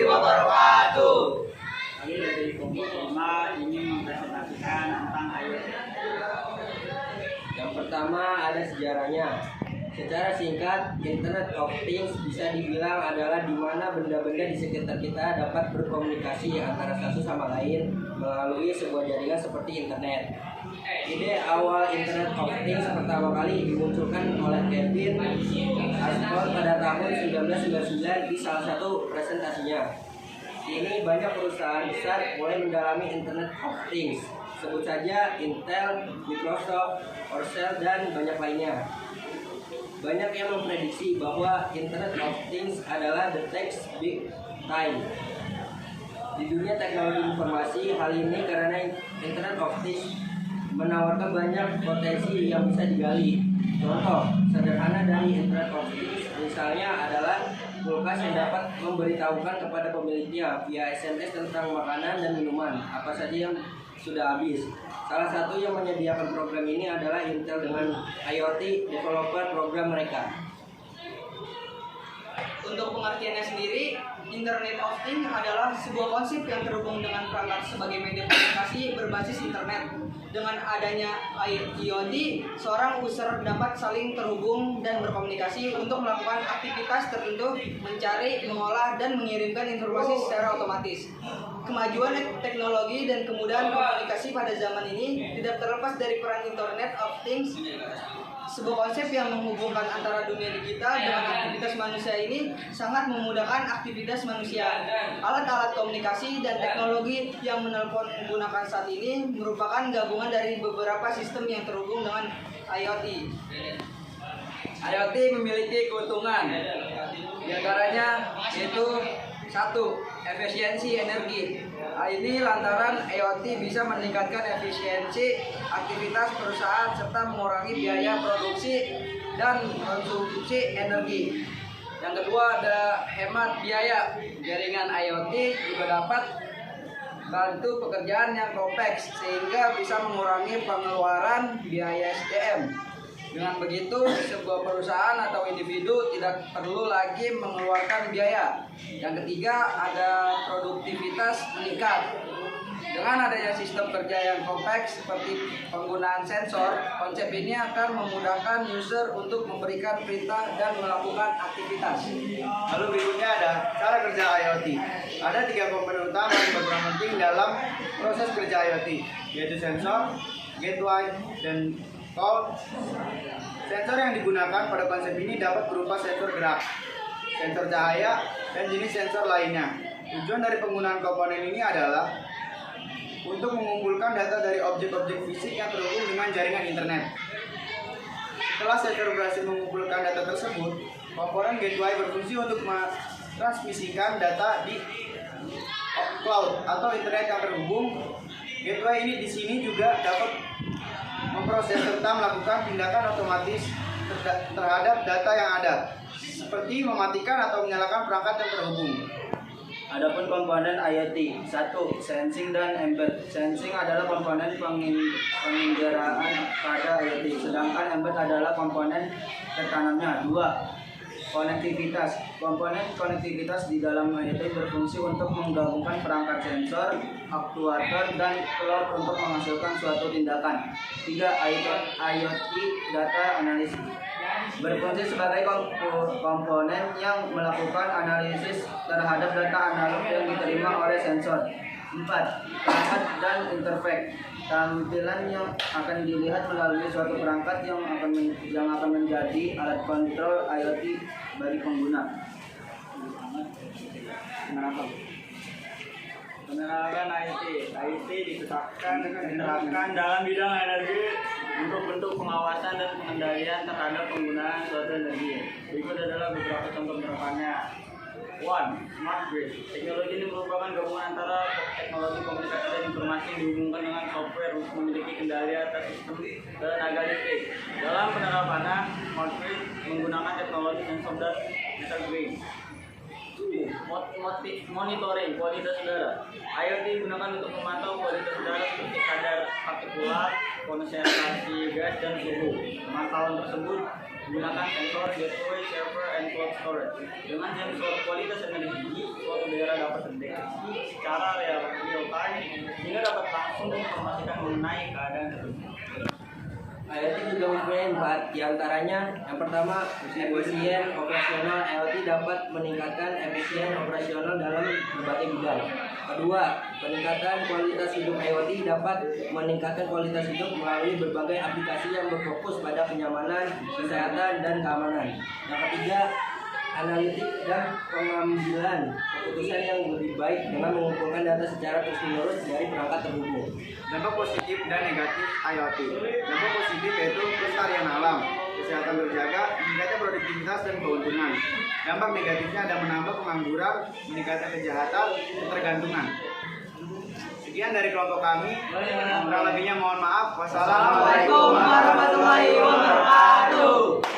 warahmatullahi wabarakatuh. Kami dari kelompok 5 ingin mempresentasikan tentang IoT. Yang pertama ada sejarahnya. Secara singkat, Internet of Things bisa dibilang adalah di mana benda-benda di sekitar kita dapat berkomunikasi antara satu sama lain melalui sebuah jaringan seperti internet. Ide awal Internet of Things pertama kali dimunculkan oleh Kevin Ashford pada tahun 1999 di salah satu presentasinya. Kini banyak perusahaan besar mulai mendalami Internet of Things. Sebut saja Intel, Microsoft, Oracle, dan banyak lainnya. Banyak yang memprediksi bahwa Internet of Things adalah the next big time. Di dunia teknologi informasi, hal ini karena Internet of Things menawarkan banyak potensi yang bisa digali. Contoh sederhana dari Internet of Things misalnya adalah kulkas yang dapat memberitahukan kepada pemiliknya via SMS tentang makanan dan minuman apa saja yang sudah habis. Salah satu yang menyediakan program ini adalah Intel dengan IoT developer program mereka. Untuk pengertiannya sendiri, Internet of Things adalah sebuah konsep yang terhubung dengan perangkat sebagai media komunikasi berbasis internet. Dengan adanya IoT, seorang user dapat saling terhubung dan berkomunikasi untuk melakukan aktivitas tertentu, mencari, mengolah, dan mengirimkan informasi secara otomatis. Kemajuan teknologi dan kemudahan komunikasi pada zaman ini tidak terlepas dari peran Internet of Things. Sebuah konsep yang menghubungkan antara dunia digital dengan aktivitas manusia ini sangat memudahkan aktivitas manusia. Alat-alat komunikasi dan teknologi yang menelpon menggunakan saat ini merupakan gabungan dari beberapa sistem yang terhubung dengan IoT. IoT memiliki keuntungan, di antaranya yaitu 1. Efisiensi energi. Hal ini lantaran IoT bisa meningkatkan efisiensi aktivitas perusahaan serta mengurangi biaya produksi dan konsumsi energi. Yang kedua ada hemat biaya. Jaringan IoT juga dapat bantu pekerjaan yang kompleks sehingga bisa mengurangi pengeluaran biaya SDM. Dengan begitu, sebuah perusahaan atau individu tidak perlu lagi mengeluarkan biaya. Yang ketiga, ada produktivitas meningkat. Dengan adanya sistem kerja yang kompleks seperti penggunaan sensor, konsep ini akan memudahkan user untuk memberikan perintah dan melakukan aktivitas. Lalu berikutnya ada cara kerja IoT. Ada 3 komponen utama yang berperan penting dalam proses kerja IoT, yaitu sensor, gateway, dan call. Sensor yang digunakan pada konsep ini dapat berupa sensor gerak, sensor cahaya, dan jenis sensor lainnya. Tujuan dari penggunaan komponen ini adalah untuk mengumpulkan data dari objek-objek fisik yang terhubung dengan jaringan internet. Setelah sensor berhasil mengumpulkan data tersebut, komponen gateway berfungsi untuk mentransmisikan data di cloud atau internet yang terhubung. Gateway ini di sini juga dapat memproses serta melakukan tindakan otomatis terhadap data yang ada, seperti mematikan atau menyalakan perangkat yang terhubung. Adapun komponen IoT, 1. Sensing dan embed. Sensing adalah komponen penginderaan pada IoT, sedangkan embed adalah komponen tertanamnya. 2. Konektivitas. Komponen konektivitas di dalam IoT berfungsi untuk menggabungkan perangkat sensor, aktuator, dan cloud untuk menghasilkan suatu tindakan. 3. IoT data analisis. Berfungsi sebagai komponen yang melakukan analisis terhadap data analog yang diterima oleh sensor. 4. Perangkat dan interface. Tampilan yang akan dilihat melalui suatu perangkat yang akan menjadi alat kontrol IoT bagi pengguna. Penerapan IoT diterapkan dalam bidang energi untuk bentuk pengawasan dan pengendalian terhadap penggunaan suatu energi. Berikut adalah beberapa contoh penerapannya. 1. Smart grid. Teknologi ini merupakan gabungan antara teknologi komunikasi dan informasi yang dihubungkan dengan software untuk memiliki kendali atas sistem tenaga listrik. Dalam penerapannya, smart grid menggunakan teknologi sensor dan meter grid. 2. Monitoring kualitas udara. IoT digunakan untuk memantau kualitas udara seperti kadar partikulat, konsentrasi gas, dan suhu. Pemantauan tersebut Gunakan sensor, gateway, server, and cloud storage. Dengan sensor kualitas energi, suatu daerah dapat terdeteksi secara real time sehingga dapat langsung menginformasikan mengenai keadaan tersebut. IoT juga mempunyai manfaat, diantaranya yang pertama efisien operasional. IoT dapat meningkatkan efisien operasional dalam berbagai bidang. Kedua, peningkatan kualitas hidup. IoT dapat meningkatkan kualitas hidup melalui berbagai aplikasi yang berfokus pada kenyamanan, kesehatan, dan keamanan. Yang ketiga, analitik dan pengambilan keputusan yang lebih baik dengan mengumpulkan data secara terus-menerus dari perangkat terhubung. Dampak positif dan negatif IoT. Dampak positif yaitu kelestarian alam, kesehatan terjaga, meningkatnya produktivitas dan keuntungan. Dampak negatifnya ada menambah pengangguran, meningkatnya kejahatan, ketergantungan. Sekian dari kelompok kami. Kurang lebihnya mohon maaf. Wassalamualaikum warahmatullahi wabarakatuh.